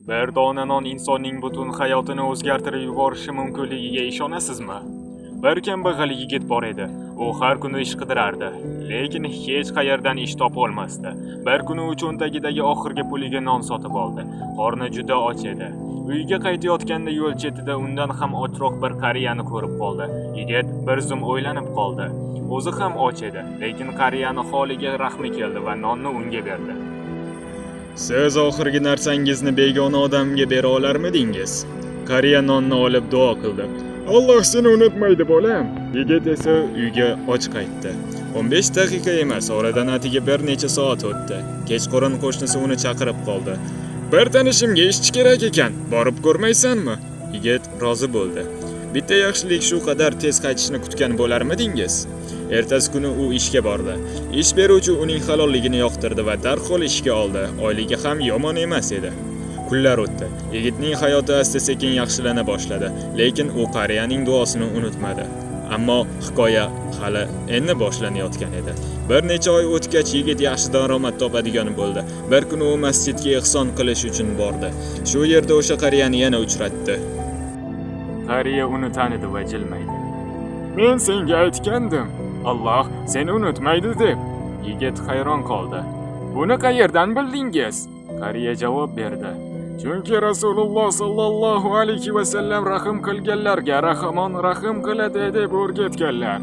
Bir dona non insonning butun hayotini o'zgartirib yuborishi mumkinligiga ishonasizmi? Bir kambag'al yigit bor edi. U har kuni ish qidirardi, lekin hech qayerdan ish topa olmasdi. Bir kuni u cho'ntagidagi oxirgi puliga non sotib oldi. Qorni juda och edi. Uyiga qaytayotganda yo'l chetida undan ham ochroq bir qariyani ko'rib qoldi. Yigit bir zum o'ylanib qoldi. O'zi ham och edi, lekin qariyani holiga rahmi keldi va nonni unga berdi. Siz oxirgi narsangizni begona odamga bera olarmidingiz? Qariya nonni olib duo qildi. Alloh seni unutmaydi bolam. Yigit esa uyga och qaytdi. 15 daqiqa emas, oradan atigi bir necha soat o'tdi. Kechqurun qo'shnisi uni chaqirib qoldi. Bir tanishimga ishchi kerak ekan, borib ko'rmaysanmi? Yigit rozi bo'ldi. Bitta yaxshilik shu qadar tez qaytishini kutgan bo'larmidingiz? Ertasi kuni u ishga bordi. Ish beruvchi uning halolligini yoqtirdi va darhol ishga oldi. Oyligi ham yomon emas edi. Kunlar o'tdi. Yigitning hayoti asta-sekin yaxshilana boshladi, lekin u qariyaning duosini unutmadi. Ammo hikoya hali endi boshlanayotgan edi. Bir necha oy o'tgach yigit yaxshi daromad topadigan bo'ldi. Bir kuni u masjidga ihson qilish uchun bordi. Shu yerda o'sha qariyani yana uchratdi. Qariya uni tanidi va jilmaydi. Men senga aytgandim, Alloh seni unutmaydi deb. Yigit hayron qoldi. Buni qayerdan bildingiz? Qariya javob berdi. Chunki Rasululloh sallallohu alayhi va sallam rahim qilganlarga rahmon rahim qiladi deb o'rgatganlar.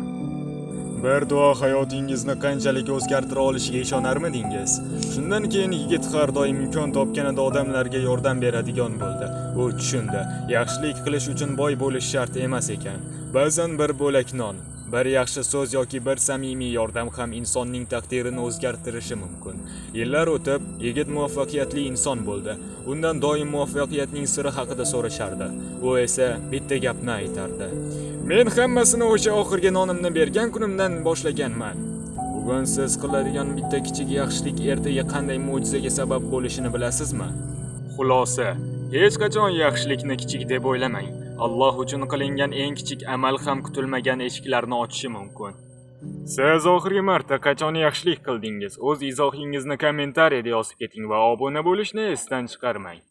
Bir duo hayotingizni qanchalik o'zgartira olishiga ishonarmidingiz? Shundan keyin yigit har doim imkon topganida odamlarga yordam beradigan bo'ldi. U tushundi, yaxshilik qilish uchun boy bo'lish shart emas ekan. Ba'zan bir bo'lak non, bir yaxshi so'z yoki bir samimiy yordam ham insonning taqdirini o'zgartirishi mumkin. Yillar o'tib, yigit muvaffaqiyatli inson bo'ldi. Undan doim muvaffaqiyatning siri haqida so'rashardi. U esa bitta gapni aytardi. Men hammasini o'sha oxirgi nonimni bergan kunimdan boshlaganman. Bugun siz qiladigan bitta kichik yaxshilik ertaga qanday mo'jizaga sabab bo'lishini bilasizmi? Xulosa: hech qachon yaxshilikni kichik deb o'ylamang. Alloh uchun qilingan eng kichik amal ham kutilmagan eshiklarni ochishi mumkin. Siz oxirgi marta qachon yaxshilik qildingiz? O'z izohingizni kommentariyada yozib keting va obuna bo'lishni esdan chiqarmang.